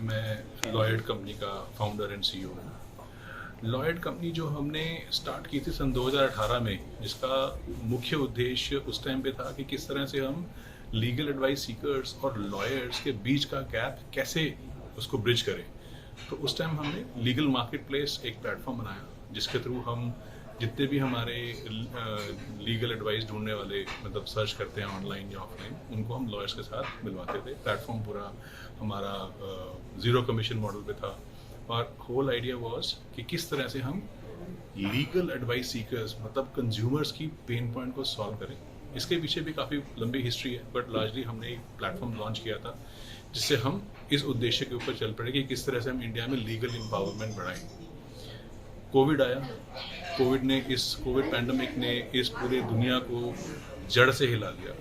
मैं Lloyd company का founder and CEO हूँ। लॉयड कंपनी जो हमने स्टार्ट की थी सन 2018 में, जिसका मुख्य उद्देश्य उस टाइम पे था कि किस तरह से हम लीगल एडवाइस सीकर्स और लॉयर्स के बीच का गैप कैसे उसको ब्रिज करें। तो उस टाइम हमने लीगल मार्केट प्लेस एक प्लेटफॉर्म बनाया, जिसके थ्रू हम जितने भी हमारे लीगल एडवाइस ढूंढने वाले मतलब सर्च करते हैं ऑनलाइन या ऑफलाइन, उनको हम लॉयर्स के साथ मिलवाते थे। प्लेटफॉर्म पूरा हमारा ज़ीरो कमीशन मॉडल पे था और होल आइडिया वाज कि किस तरह से हम लीगल एडवाइस सीकर्स मतलब कंज्यूमर्स की पेन पॉइंट को सॉल्व करें। इसके पीछे भी काफ़ी लंबी हिस्ट्री है, बट लार्जली हमने एक प्लेटफॉर्म लॉन्च किया था जिससे हम इस उद्देश्य के ऊपर चल पड़े कि किस तरह से हम इंडिया में लीगल एम्पावरमेंट बढ़ाएं। कोविड आया, कोविड पैंडमिक ने इस पूरे दुनिया को जड़ से हिला दिया।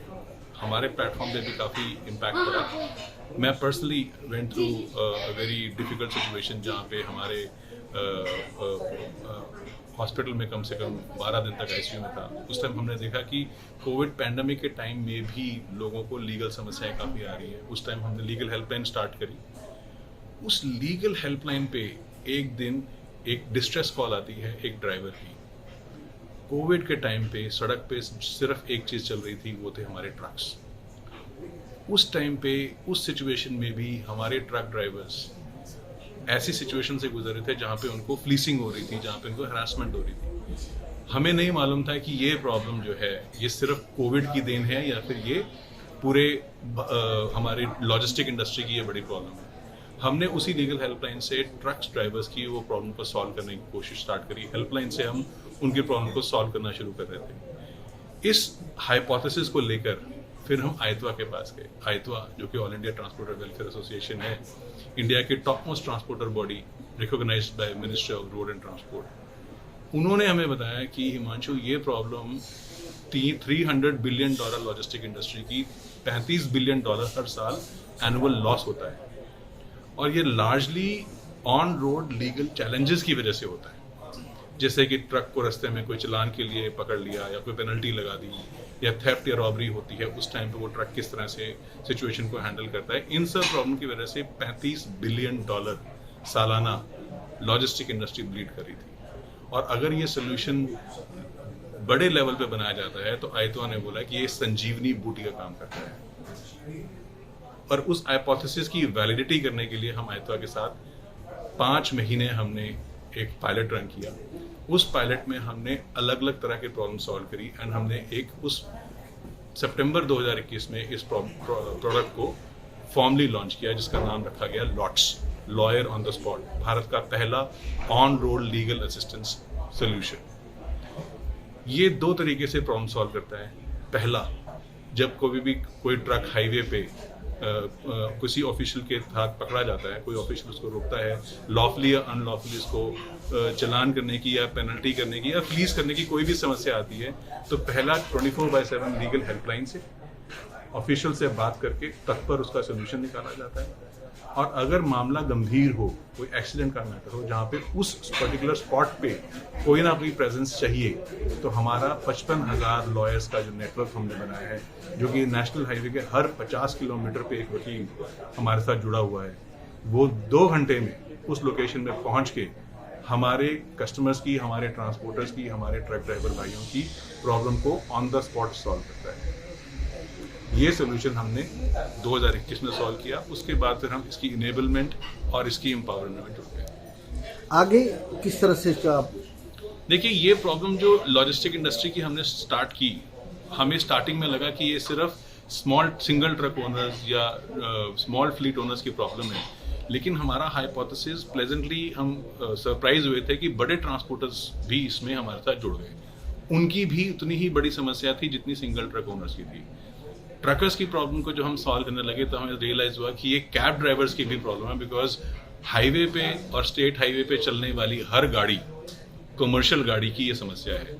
हमारे प्लेटफॉर्म पे भी काफ़ी इम्पैक्ट पड़ा। मैं personally went through a very difficult situation, जहाँ पे हमारे हॉस्पिटल में कम से कम 12 दिन तक आईसीयू में था। उस टाइम हमने देखा कि कोविड पैंडमिक के टाइम में भी लोगों को लीगल समस्याएं काफ़ी आ रही हैं। उस टाइम हमने लीगल हेल्पलाइन स्टार्ट करी। उस लीगल हेल्पलाइन पे एक दिन एक डिस्ट्रेस कॉल आती है एक ड्राइवर की। कोविड के टाइम पे सड़क पे सिर्फ एक चीज़ चल रही थी, वो थे हमारे ट्रक्स। उस टाइम पे उस सिचुएशन में भी हमारे ट्रक ड्राइवर्स ऐसी सिचुएशन से गुजर रहे थे जहाँ पे उनको फ्लीसिंग हो रही थी, जहाँ पे उनको हरासमेंट हो रही थी। हमें नहीं मालूम था कि ये प्रॉब्लम जो है ये सिर्फ कोविड की देन है या फिर ये पूरे हमारे लॉजिस्टिक इंडस्ट्री की ये बड़ी प्रॉब्लम है। हमने उसी लीगल हेल्पलाइन से ट्रक्स ड्राइवर्स की वो प्रॉब्लम को सॉल्व करने की कोशिश स्टार्ट करी। हेल्पलाइन से हम उनकी प्रॉब्लम को सॉल्व करना शुरू कर रहे थे। इस हाइपोथेसिस को लेकर फिर हम आयतवा के पास गए। आयतवा जो कि all India transporter welfare association है, इंडिया की top most transporter body recognised by ministry of road and transport. उन्होंने हमें बताया कि हिमांशु, ये प्रॉब्लम $300 बिलियन लॉजिस्टिक इंडस्ट्री की $35 बिलियन हर साल एनुअल लॉस होता है और ये largely on road legal challenges की वजह से होता है। जैसे कि ट्रक को रास्ते में कोई चलान के लिए पकड़ लिया या कोई पेनल्टी लगा दी या थेफ्ट या रॉबरी होती है, उस टाइम पे वो ट्रक किस तरह से सिचुएशन को हैंडल करता है। इन सब प्रॉब्लम की वजह से $35 बिलियन सालाना लॉजिस्टिक इंडस्ट्री ब्लीड कर रही थी। और अगर ये सोल्यूशन बड़े लेवल पे बनाया जाता है तो आयतवा ने बोला कि ये संजीवनी बूटी का काम करता है। और उस हाइपोथेसिस की वैलिडिटी करने के लिए हम आयतवा के साथ 5 महीने हमने एक पायलट रन किया। उस पायलट में हमने अलग अलग तरह के प्रॉब्लम सॉल्व करी एंड हमने एक उस सितंबर 2021 में इस प्रोडक्ट को फॉर्मली लॉन्च किया, जिसका नाम रखा गया lots, lawyer on the spot, Bharat का पहला on road legal assistance solution. ये 2 तरीके से प्रॉब्लम सॉल्व करता है। पहला, जब कोई ट्रक हाईवे पे किसी ऑफिशियल के साथ पकड़ा जाता है, कोई ऑफिशियल उसको रोकता है लॉफली या अनलॉफली उसको चलान करने की या पेनल्टी करने की या फ्लीज करने की कोई भी समस्या आती है, तो पहला 24/7 लीगल हेल्पलाइन से ऑफिशियल से बात करके तत्पर उसका सोल्यूशन निकाला जाता है। और अगर मामला गंभीर हो, कोई एक्सीडेंट का मैटर हो जहाँ पे उस पर्टिकुलर स्पॉट पे कोई ना कोई प्रेजेंस चाहिए, तो हमारा 55,000 लॉयर्स का जो नेटवर्क हमने बनाया है, जो कि नेशनल हाईवे के हर 50 किलोमीटर पे एक वकील हमारे साथ जुड़ा हुआ है, वो 2 घंटे में उस लोकेशन में पहुँच के हमारे कस्टमर्स की, हमारे ट्रांसपोर्टर्स की, हमारे ट्रक ड्राइवर भाइयों की प्रॉब्लम को ऑन द स्पॉट सॉल्व करता है। ये सोल्यूशन हमने 2021 में सॉल्व किया। उसके बाद फिर हम इसकी इनेबलमेंट और इसकी एम्पावरमेंट में जुड़ गए। आगे किस तरह से इसका? देखिए, ये प्रॉब्लम जो लॉजिस्टिक इंडस्ट्री की हमने स्टार्ट की, हमें स्टार्टिंग में लगा कि ये सिर्फ स्मॉल सिंगल ट्रक ओनर्स या स्मॉल फ्लीट ओनर्स की प्रॉब्लम है, लेकिन हमारा हाइपोथेसिस प्लेजेंटली हम सरप्राइज हुए थे कि बड़े ट्रांसपोर्टर्स भी इसमें हमारे साथ जुड़ गए। उनकी भी उतनी ही बड़ी समस्या थी जितनी सिंगल ट्रक ओनर्स की थी। ट्रकर्स की प्रॉब्लम को जो हम सॉल्व करने लगे तो हमें रियलाइज हुआ कि ये कैब ड्राइवर्स की भी प्रॉब्लम है, बिकॉज हाईवे पे और स्टेट हाईवे पे चलने वाली हर गाड़ी कमर्शियल गाड़ी की ये समस्या है।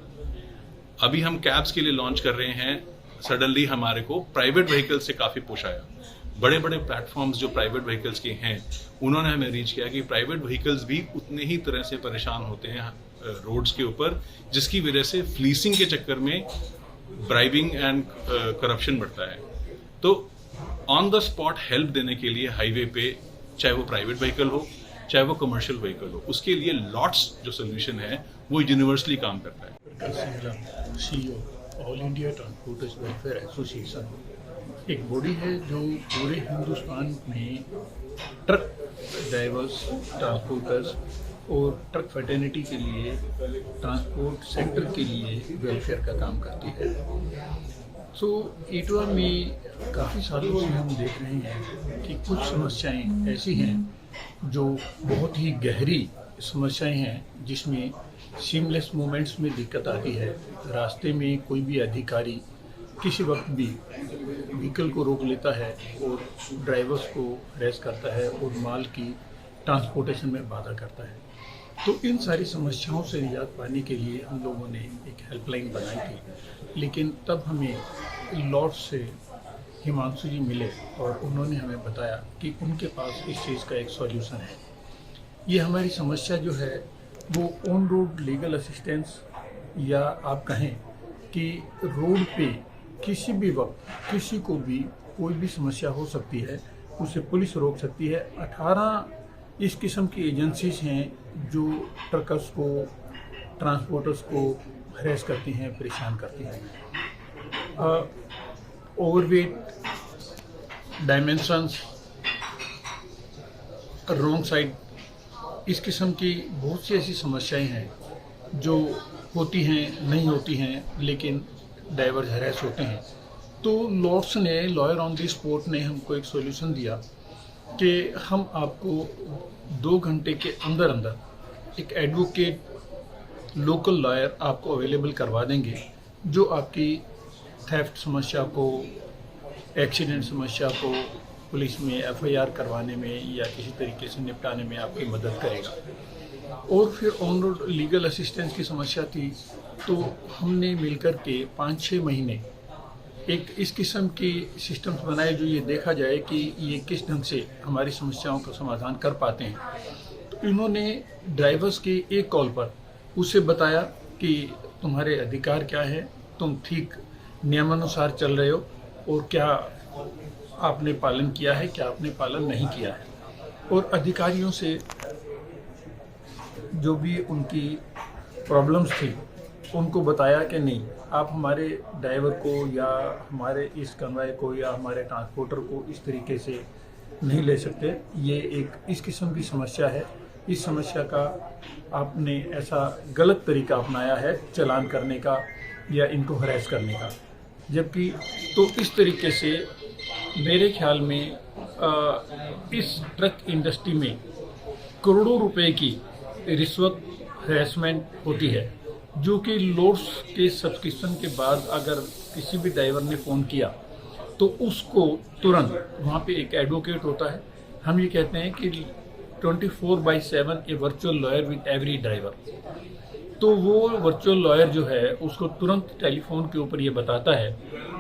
अभी हम कैब्स के लिए लॉन्च कर रहे हैं, सडनली हमारे को प्राइवेट व्हीकल से काफ़ी पुश आया। बड़े बड़े प्लेटफॉर्म्स जो प्राइवेट व्हीकल्स के हैं, उन्होंने हमें रीच किया कि प्राइवेट व्हीकल्स भी उतने ही तरह से परेशान होते हैं रोड्स के ऊपर, जिसकी वजह से फ्लीसिंग के चक्कर में ब्राइबिंग एंड करप्शन बढ़ता है। तो ऑन द स्पॉट हेल्प देने के लिए हाईवे पे चाहे वो प्राइवेट व्हीकल हो, चाहे वो कमर्शियल व्हीकल हो, उसके लिए लॉट्स जो सोल्यूशन है वो यूनिवर्सली काम करता है। CEO all India Transporters Welfare association एक बॉडी है जो पूरे हिंदुस्तान में ट्रक ड्राइवर्स, ट्रांसपोर्टर्स और ट्रक फैटर्निटी के लिए, ट्रांसपोर्ट सेक्टर के लिए वेलफेयर का काम करती है। सो इटवा में काफ़ी सालों से हम देख रहे हैं कि कुछ समस्याएं ऐसी हैं जो बहुत ही गहरी समस्याएं हैं, जिसमें सीमलेस मूवमेंट्स में दिक्कत आती है। रास्ते में कोई भी अधिकारी किसी वक्त भी व्हीकल को रोक लेता है और ड्राइवर्स को हरेस करता है और माल की ट्रांसपोर्टेशन में बाधा करता है। तो इन सारी समस्याओं से निजात पाने के लिए हम लोगों ने एक हेल्पलाइन बनाई थी, लेकिन तब हमें लॉर्ड से हिमांशु जी मिले और उन्होंने हमें बताया कि उनके पास इस चीज़ का एक सॉल्यूशन है। ये हमारी समस्या जो है वो ऑन रोड लीगल असिस्टेंस, या आप कहें कि रोड पे किसी भी वक्त किसी को भी कोई भी समस्या हो सकती है, उसे पुलिस रोक सकती है। 18 इस किस्म की एजेंसीज हैं जो ट्रकर्स को, ट्रांसपोर्टर्स को हरेस करती हैं, परेशान करती हैं। ओवरवेट, डायमेंशंस, रॉन्ग साइड, इस किस्म की बहुत सी ऐसी समस्याएं हैं जो होती हैं, नहीं होती हैं, लेकिन ड्राइवर हरेस होते हैं। तो लॉर्ड्स ने, लॉयर ऑन द स्पॉट ने हमको एक सॉल्यूशन दिया कि हम आपको 2 घंटे के अंदर अंदर एक एडवोकेट, लोकल लॉयर आपको अवेलेबल करवा देंगे, जो आपकी थेफ्ट समस्या को, एक्सीडेंट समस्या को पुलिस में FIR करवाने में या किसी तरीके से निपटाने में आपकी मदद करेगा। और फिर ऑन रोड लीगल असिस्टेंस की समस्या थी, तो हमने मिलकर के 5-6 महीने एक इस किस्म की सिस्टम्स बनाए जो ये देखा जाए कि ये किस ढंग से हमारी समस्याओं का समाधान कर पाते हैं। तो इन्होंने ड्राइवर्स के एक कॉल पर उसे बताया कि तुम्हारे अधिकार क्या है, तुम ठीक नियमानुसार चल रहे हो और क्या आपने पालन किया है, क्या आपने पालन नहीं किया है। और अधिकारियों से जो भी उनकी प्रॉब्लम्स थी उनको बताया कि नहीं, आप हमारे ड्राइवर को या हमारे इस कन्वॉय को या हमारे ट्रांसपोर्टर को इस तरीके से नहीं ले सकते, ये एक इस किस्म की समस्या है, इस समस्या का आपने ऐसा गलत तरीका अपनाया है चालान करने का या इनको हरेस करने का। जबकि तो इस तरीके से मेरे ख्याल में इस ट्रक इंडस्ट्री में करोड़ों रुपए की रिश्वत, हरेसमेंट होती है, जो कि लोड्स के सब्सक्रिप्शन के बाद अगर किसी भी ड्राइवर ने फ़ोन किया तो उसको तुरंत वहाँ पे एक एडवोकेट होता है। हम ये कहते हैं कि 24/7 a virtual lawyer with every driver. तो वो वर्चुअल लॉयर जो है उसको तुरंत टेलीफोन के ऊपर ये बताता है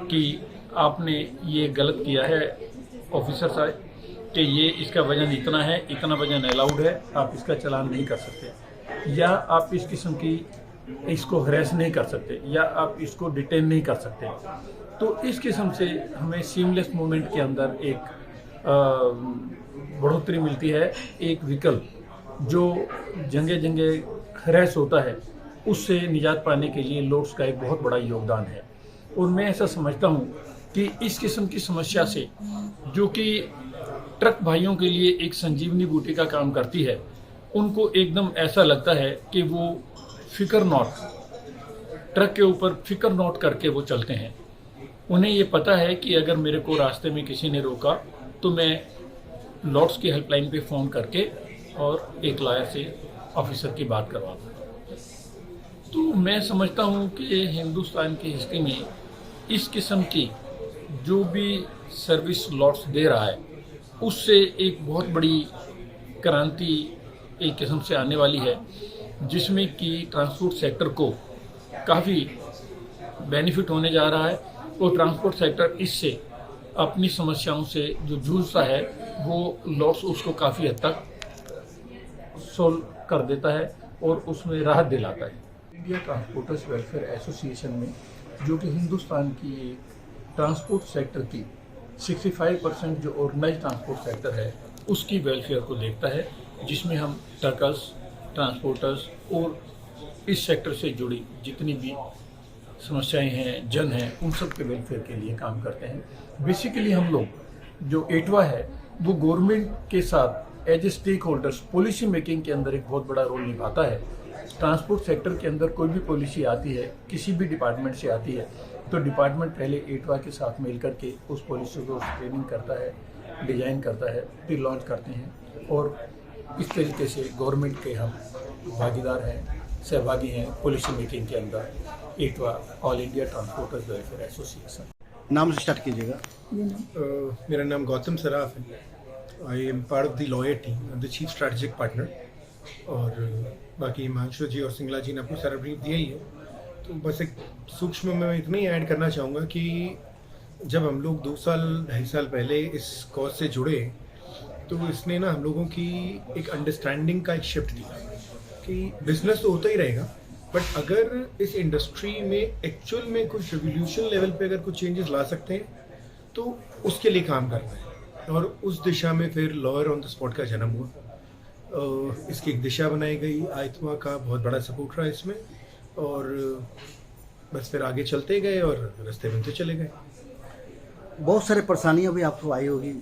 कि आपने ये गलत किया है ऑफिसर साहब, कि ये इसका वजन इतना है, इतना वजन अलाउड है, आप इसका चालान नहीं कर सकते, या आप इस किस्म की इसको हरेस नहीं कर सकते, या आप इसको डिटेन नहीं कर सकते। तो इस किस्म से हमें सीमलेस मूवमेंट के अंदर एक बढ़ोतरी मिलती है। एक व्हीकल जो जगह जगह हरेस होता है उससे निजात पाने के लिए लोड्स का एक बहुत बड़ा योगदान है। और मैं ऐसा समझता हूँ कि इस किस्म की समस्या से, जो कि ट्रक भाइयों के लिए एक संजीवनी बूटी का काम करती है, उनको एकदम ऐसा लगता है कि वो फिकर नॉट, ट्रक के ऊपर फिकर नॉट करके वो चलते हैं। उन्हें ये पता है कि अगर मेरे को रास्ते में किसी ने रोका तो मैं लॉर्ड्स की हेल्पलाइन पे फ़ोन करके और एक लॉयर से, ऑफिसर की बात करवा दूँ। तो मैं समझता हूँ कि हिंदुस्तान की हिस्ट्री में इस किस्म की जो भी सर्विस लॉर्ड्स दे रहा है, उससे एक बहुत बड़ी क्रांति एक किस्म से आने वाली है, जिसमें कि ट्रांसपोर्ट सेक्टर को काफ़ी बेनिफिट होने जा रहा है। और ट्रांसपोर्ट सेक्टर इससे अपनी समस्याओं से जो जूझता है वो लॉस उसको काफ़ी हद तक सोल्व कर देता है और उसमें राहत दिलाता है। इंडिया ट्रांसपोर्टर्स वेलफेयर एसोसिएशन में, जो कि हिंदुस्तान की ट्रांसपोर्ट सेक्टर की 65% जो ऑर्गेनाइज ट्रांसपोर्ट सेक्टर है उसकी वेलफेयर को देखता है, जिसमें हम ट्रकर्स, ट्रांसपोर्टर्स और इस सेक्टर से जुड़ी जितनी भी समस्याएं हैं, जन हैं, उन सब के वेलफेयर के लिए काम करते हैं। बेसिकली हम लोग जो एटवा है वो गवर्नमेंट के साथ as a stakeholders policy making के अंदर एक बहुत बड़ा रोल निभाता है। ट्रांसपोर्ट सेक्टर के अंदर कोई भी पॉलिसी आती है, किसी भी डिपार्टमेंट से आती है, तो डिपार्टमेंट पहले एटवा के साथ मिल करके उस पॉलिसी को ट्रेनिंग करता है, डिजाइन करता है, फिर लॉन्च करते हैं और इस तरीके से गवर्नमेंट के हम भागीदार हैं, सहभागी हैं पॉलिसी मेकिंग के अंदर एटवा All India Transporters Welfare Association. नाम से स्टार्ट कीजिएगा। मेरा नाम गौतम सराफ है। I am part of the lawyer team, the chief strategic partner. और बाकी हिमांशु जी और सिंगला जी ने आपको सारा ब्रीफ दिया ही है। तो बस एक सूक्ष्म मैं इतना ही ऐड करना चाहूँगा कि जब हम लोग 2-2.5 साल पहले इस कॉज से जुड़े तो इसने ना हम लोगों की एक अंडरस्टैंडिंग का एक शिफ्ट दिया कि बिजनेस तो होता ही रहेगा, बट अगर इस इंडस्ट्री में एक्चुअल में कुछ रिवोल्यूशन लेवल पे अगर कुछ चेंजेस ला सकते हैं तो उसके लिए काम करना है। और उस दिशा में फिर लॉयर ऑन द स्पॉट का जन्म हुआ। इसकी एक दिशा बनाई गई, आइतमा का बहुत बड़ा सपोर्ट रहा इसमें, और बस फिर आगे चलते गए और रास्ते बनते चले गए। बहुत सारे परेशानियां भी आपको आई होगी।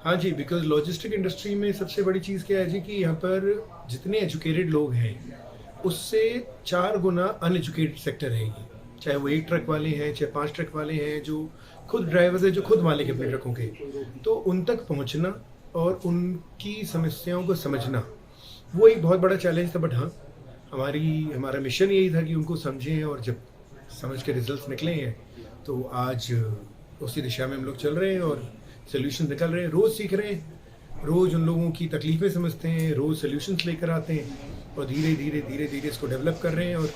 हाँ जी, बिकॉज लॉजिस्टिक इंडस्ट्री में सबसे बड़ी चीज़ क्या है जी कि यहाँ पर जितने एजुकेटेड लोग हैं उससे 4 गुना अनएजुकेटेड सेक्टर है ये। चाहे वो 1 ट्रक वाले हैं, चाहे 5 ट्रक वाले हैं, जो खुद ड्राइवर्स हैं, जो खुद मालिक हैं अपने ट्रकों के, तो उन तक पहुँचना और उनकी समस्याओं को समझना वो एक बहुत बड़ा चैलेंज था। बट हाँ, हमारा मिशन यही था कि उनको समझें, और जब समझ के रिजल्ट्स निकले हैं तो आज उसी दिशा में हम लोग चल रहे हैं और सोल्यूशन निकल रहे हैं। रोज़ सीख रहे हैं, रोज़ उन लोगों की तकलीफ़ें समझते हैं, रोज़ सोल्यूशंस लेकर आते हैं और धीरे धीरे इसको डेवलप कर रहे हैं। और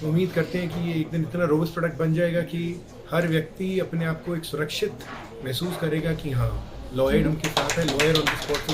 उम्मीद करते हैं कि ये एक दिन इतना रोबस्ट प्रोडक्ट बन जाएगा कि हर व्यक्ति अपने आप को एक सुरक्षित महसूस करेगा कि हाँ, लॉयर उनके साथ है, लॉयर उनके स्पॉट से